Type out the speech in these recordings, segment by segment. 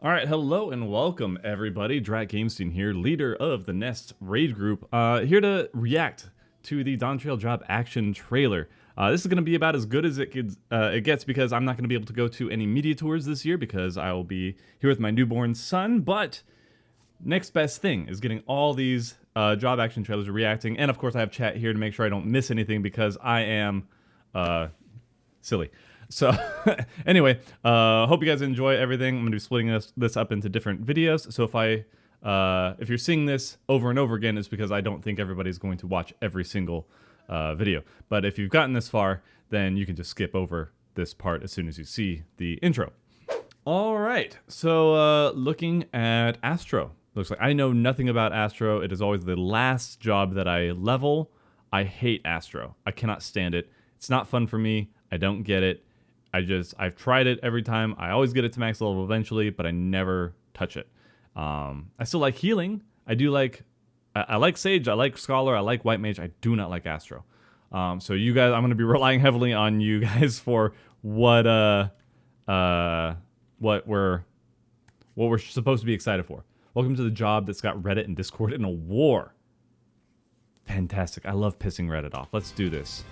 All right, hello and welcome everybody. DrakGamestein here, leader of the Nest raid group, here to react to the Dawntrail job action trailer. This is going to be about as good as it gets because I'm not going to be able to go to any media tours this year because I will be here with my newborn son. But next best thing is getting all these job action trailers, reacting, and of course I have chat here to make sure I don't miss anything because I am silly. So anyway, hope you guys enjoy everything. I'm gonna be splitting this up into different videos. So if you're seeing this over and over again, it's because I don't think everybody's going to watch every single video. But if you've gotten this far, then you can just skip over this part as soon as you see the intro. All right, so looking at Astro. Looks like I know nothing about Astro. It is always the last job that I level. I hate Astro. I cannot stand it. It's not fun for me. I don't get it. I've tried it every time. I always get it to max level eventually, but I never touch it. I still like healing. I like Sage, I like Scholar, I like White Mage. I do not like Astro. So you guys, I'm going to be relying heavily on you guys for what we're supposed to be excited for. Welcome to the job that's got Reddit and Discord in a war. Fantastic. I love pissing Reddit off. Let's do this.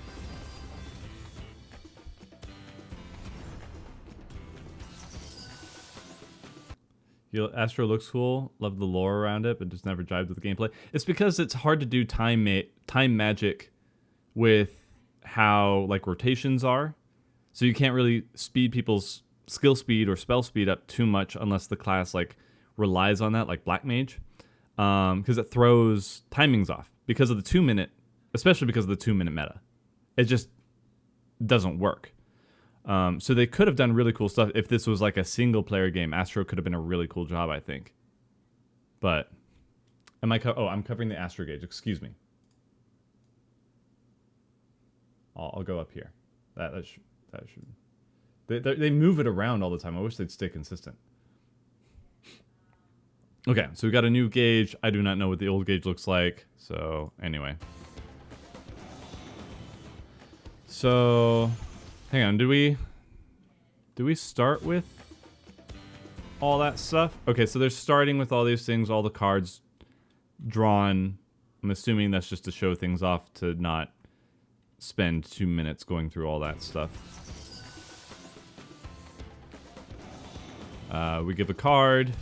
Astro looks cool. Love the lore around it, but just never jived with the gameplay. It's because it's hard to do time magic with how like rotations are. So you can't really speed people's skill speed or spell speed up too much unless the class like relies on that, like Black Mage, because it throws timings off because of the 2-minute, especially because of the 2-minute meta. It just doesn't work. So they could have done really cool stuff if this was like a single player game. Astro could have been a really cool job, I think. But am I? I'm covering the Astro gauge. Excuse me. I'll go up here. That should. They move it around all the time. I wish they'd stay consistent. Okay, so we got a new gauge. I do not know what the old gauge looks like. So anyway. So. Hang on, do we start with all that stuff? Okay, so they're starting with all these things, all the cards drawn. I'm assuming that's just to show things off, to not spend 2 minutes going through all that stuff. We give a card,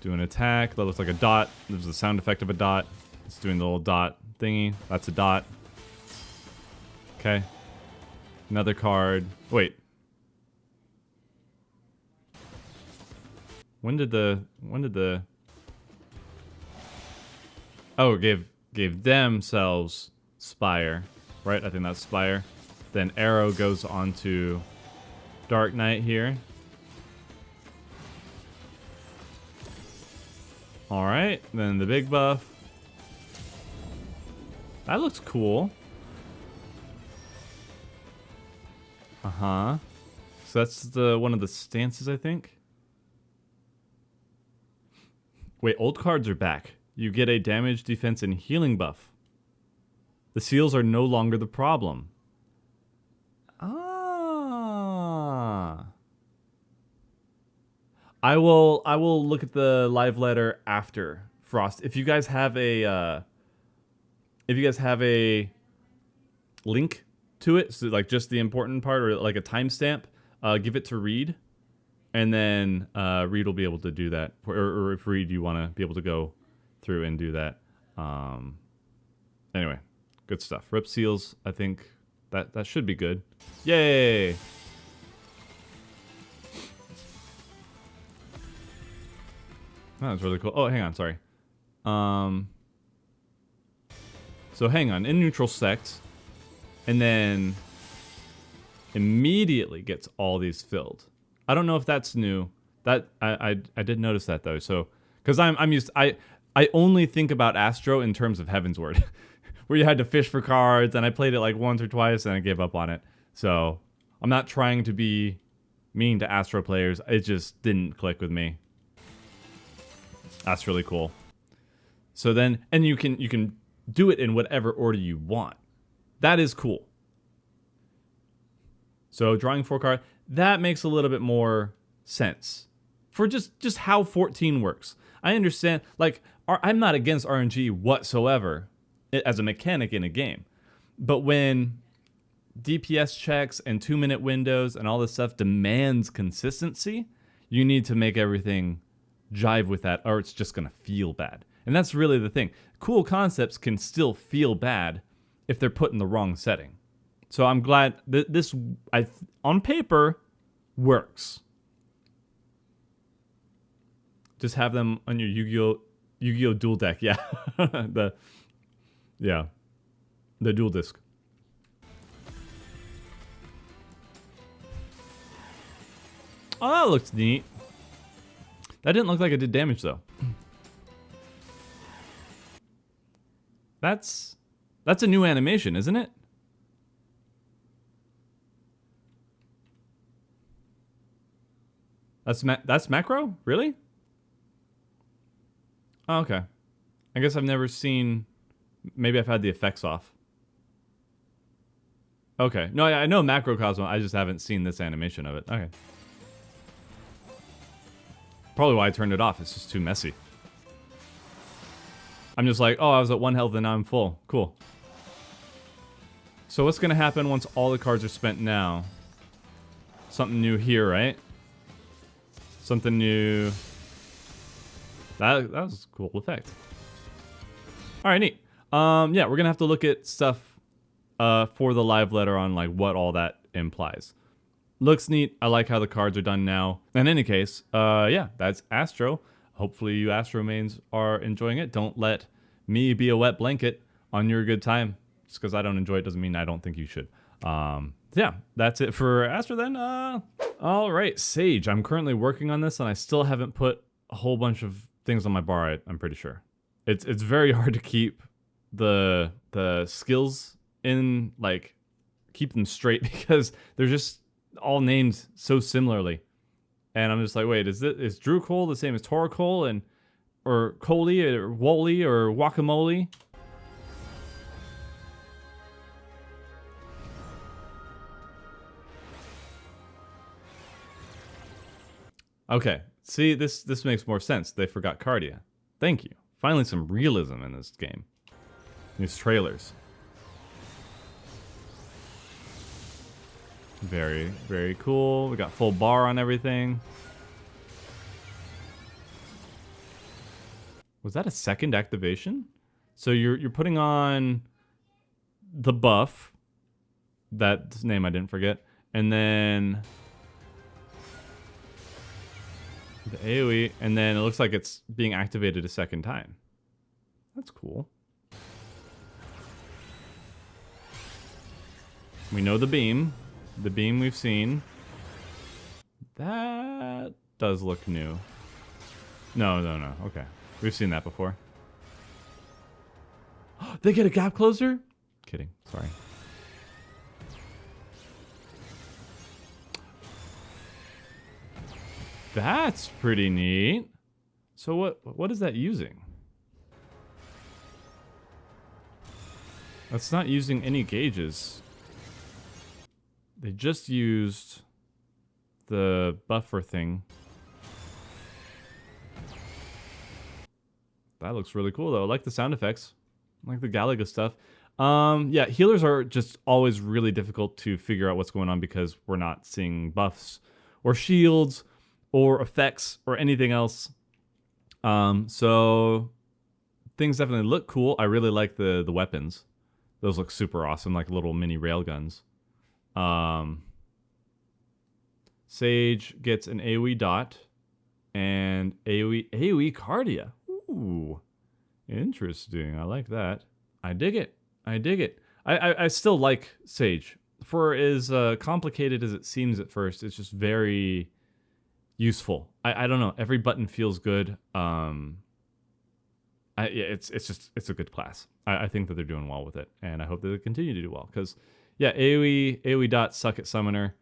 do an attack. That looks like a dot. There's the sound effect of a dot. It's doing the little dot thingy. That's a dot. Okay. Another card. Wait. When did the Oh, gave themselves Spire, right? I think that's Spire. Then Arrow goes on to Dark Knight here. All right, then the big buff. That looks cool. Uh-huh. So that's one of the stances, I think. Wait, old cards are back. You get a damage, defense, and healing buff. The seals are no longer the problem. Ah. I will look at the live letter after Frost. If you guys have a link to it, so like just the important part or like a timestamp, give it to Reed, and then Reed will be able to do that. Or if Reed, you want to be able to go through and do that. Anyway, good stuff. Rip seals, I think that should be good. Yay! That was really cool. Oh, hang on, sorry. So hang on, in neutral sect. And then immediately gets all these filled. I don't know if that's new. That I did notice that though. So because I'm used, I only think about Astro in terms of Heavensward, where you had to fish for cards, and I played it like once or twice and I gave up on it. So I'm not trying to be mean to Astro players. It just didn't click with me. That's really cool. So then, and you can do it in whatever order you want. That is cool. So drawing 4 cards, that makes a little bit more sense. for just how 14 works. I understand, like, I'm not against RNG whatsoever as a mechanic in a game. But when DPS checks and 2-minute windows and all this stuff demands consistency, you need to make everything jive with that, or it's just going to feel bad. And that's really the thing. Cool concepts can still feel bad if they're put in the wrong setting. So I'm glad that this, on paper, works. Just have them on your Yu-Gi-Oh dual deck. Yeah. the dual disc. Oh, that looks neat. That didn't look like it did damage, though. That's a new animation, isn't it? That's macro? Really? Oh, okay. I guess I've never seen... Maybe I've had the effects off. Okay. No, I know macrocosmo. I just haven't seen this animation of it. Okay. Probably why I turned it off. It's just too messy. I'm just like, oh, I was at 1 health and now I'm full. Cool. So what's going to happen once all the cards are spent now? Something new here, right? Something new. That was a cool effect. All right, neat. Yeah, we're going to have to look at stuff for the live letter on like what all that implies. Looks neat. I like how the cards are done now. In any case, yeah, that's Astro. Hopefully you Astro mains are enjoying it. Don't let me be a wet blanket on your good time. Just because I don't enjoy it doesn't mean I don't think you should. Yeah, that's it for Astro then. All right, Sage. I'm currently working on this and I still haven't put a whole bunch of things on my bar, I'm pretty sure. It's very hard to keep the skills in, like, keep them straight because they're just all named so similarly. And I'm just like, wait, is Drew Cole the same as Tora Cole and or Coley or Wooly or Guacamole? Okay, see, this makes more sense. They forgot Cardia. Thank you. Finally, some realism in this game. These trailers. Very, very cool. We got full bar on everything. Was that a second activation? So you're putting on the buff. That name I didn't forget. And then the AoE, and then it looks like it's being activated a second time. That's cool. We know the beam. The beam we've seen. That does look new. No. Okay. We've seen that before. They get a gap closer? Kidding. Sorry. That's pretty neat. So what is that using? That's not using any gauges. They just used the buffer thing. That looks really cool though. I like the sound effects. I like the Galaga stuff. Yeah, healers are just always really difficult to figure out what's going on because we're not seeing buffs or shields or effects or anything else. So things definitely look cool. I really like the weapons. Those look super awesome, like little mini railguns. Sage gets an AoE dot and AoE Cardia. Ooh, interesting. I like that. I dig it. I still like Sage. For as complicated as it seems at first, it's just very useful. I don't know. Every button feels good. It's a good class. I think that they're doing well with it, and I hope that they continue to do well. Because yeah, AoE dot suck at summoner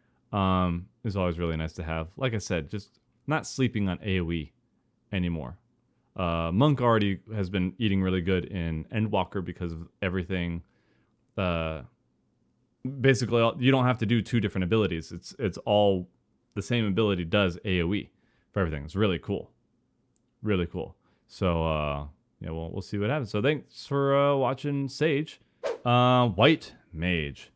is always really nice to have. Like I said, just not sleeping on AoE anymore. Monk already has been eating really good in Endwalker because of everything. Basically, you don't have to do two different abilities. It's all the same ability does AoE. for everything. It's really cool. Really cool. So, yeah, we'll see what happens. So thanks for watching Sage. White Mage.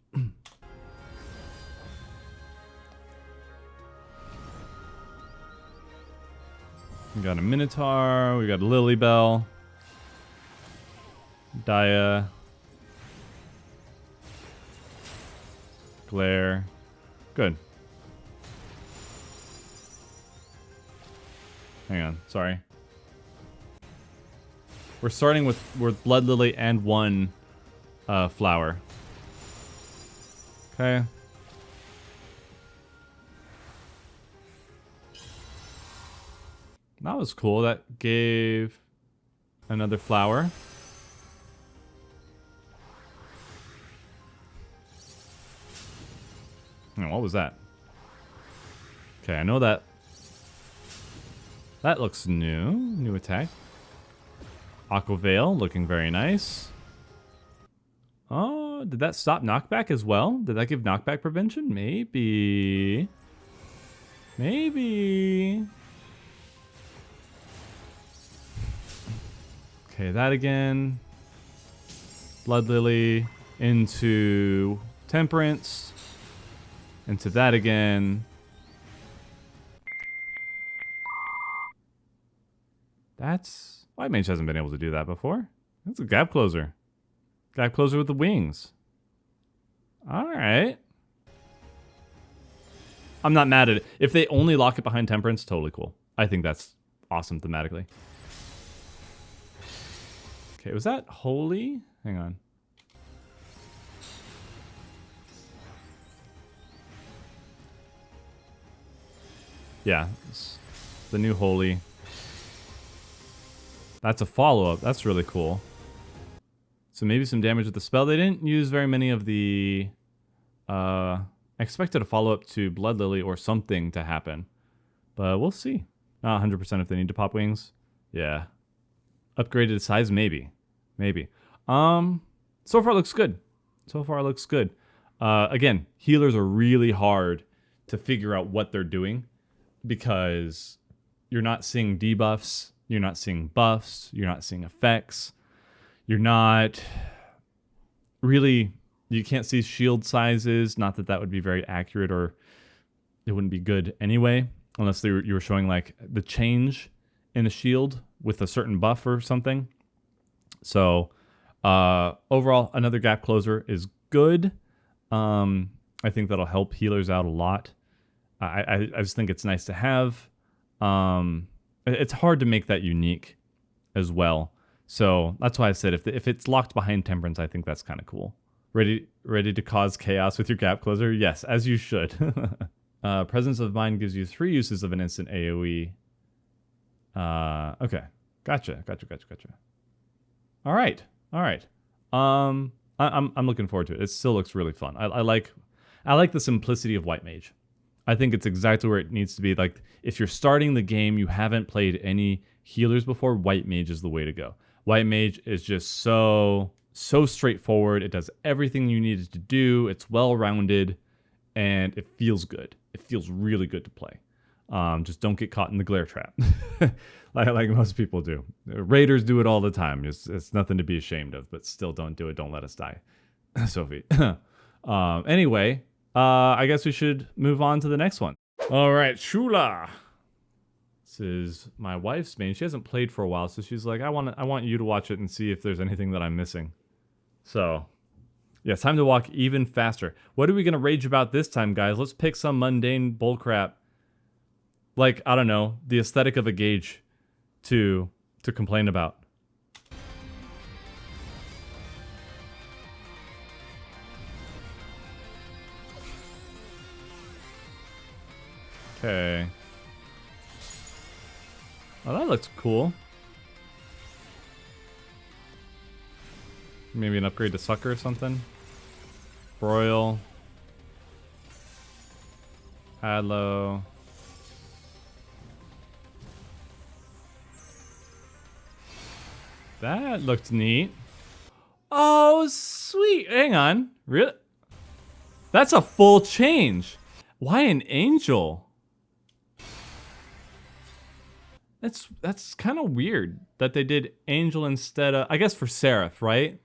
We got a Minotaur. We got a Lilybell. Dia. Glare. Good. Hang on. Sorry. We're starting with Blood Lily and one flower. Okay. That was cool. That gave another flower. Oh, what was that? Okay, I know that. That looks new. New attack. Aqua Veil looking very nice. Oh, did that stop knockback as well? Did that give knockback prevention? Maybe. Maybe. Okay, that again. Blood Lily into Temperance. Into that again. That's... White Mage hasn't been able to do that before. That's a gap closer. Gap closer with the wings. Alright. I'm not mad at it. If they only lock it behind Temperance, totally cool. I think that's awesome thematically. Okay, was that Holy? Hang on. Yeah, it's the new Holy. That's a follow-up. That's really cool. So maybe some damage with the spell. They didn't use very many of the... I expected a follow-up to Blood Lily or something to happen. But we'll see. Not 100% if they need to pop wings. Yeah. Upgraded size? Maybe. Maybe. So far it looks good. So far it looks good. Again, healers are really hard to figure out what they're doing. Because you're not seeing debuffs. You're not seeing buffs. You're not seeing effects. You're not really... You can't see shield sizes. Not that that would be very accurate or it wouldn't be good anyway. Unless you were showing like the change in a shield with a certain buff or something. So overall, another gap closer is good. I think that'll help healers out a lot. I just think it's nice to have. It's hard to make that unique as well. So that's why I said if it's locked behind Temperance, I think that's kind of cool. Ready to cause chaos with your gap closer? Yes, as you should. Presence of Mind gives you 3 uses of an instant AoE. Okay. Gotcha. All right. I'm looking forward to it. It still looks really fun. I like the simplicity of White Mage. I think it's exactly where it needs to be. Like, if you're starting the game, you haven't played any healers before, White Mage is the way to go. White Mage is just so straightforward. It does everything you need it to do. It's well-rounded, and it feels good. It feels really good to play. Just don't get caught in the glare trap, like most people do. Raiders do it all the time. It's nothing to be ashamed of, but still don't do it. Don't let us die, Sophie. Anyway, I guess we should move on to the next one. All right, Shula. This is my wife's main. She hasn't played for a while, so she's like, I want you to watch it and see if there's anything that I'm missing. So, yeah, it's time to walk even faster. What are we gonna rage about this time, guys? Let's pick some mundane bullcrap. Like, I don't know, the aesthetic of a gauge to complain about. Okay. Oh, that looks cool. Maybe an upgrade to Sucker or something. Broil. Hadlow. That looked neat. Oh, sweet. Hang on. Really? That's a full change. Why an angel? That's kind of weird that they did Angel instead of, I guess, for Seraph, right?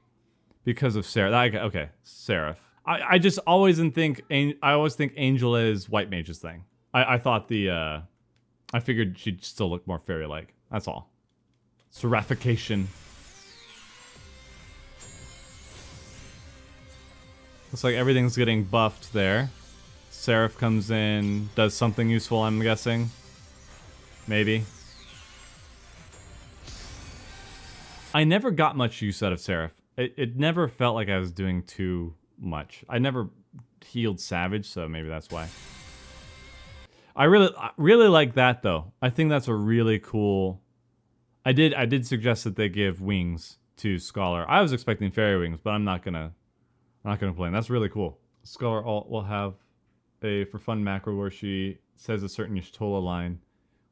Because of Seraph. Okay, Seraph. I just always think Angel is White Mage's thing. I thought I figured she'd still look more fairy-like. That's all. Seraphication. Looks like everything's getting buffed there. Seraph comes in, does something useful, I'm guessing. Maybe. I never got much use out of Seraph. It never felt like I was doing too much. I never healed Savage, so maybe that's why. I really like that though. I think that's a really cool. I did suggest that they give wings to Scholar. I was expecting fairy wings, but I'm not gonna complain. That's really cool. Scholar will have a for fun macro where she says a certain Y'shtola line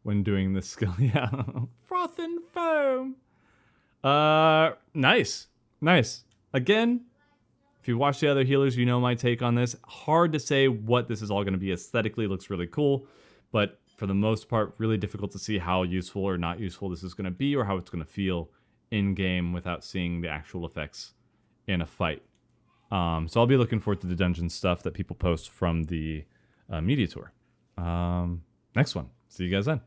when doing this skill. Yeah, froth and foam. Nice. Again, if you watch the other healers, you know my take on this. Hard to say what this is all going to be aesthetically. It looks really cool, but for the most part, really difficult to see how useful or not useful this is going to be or how it's going to feel in game without seeing the actual effects in a fight. So I'll be looking forward to the dungeon stuff that people post from the media tour. Next one. See you guys then.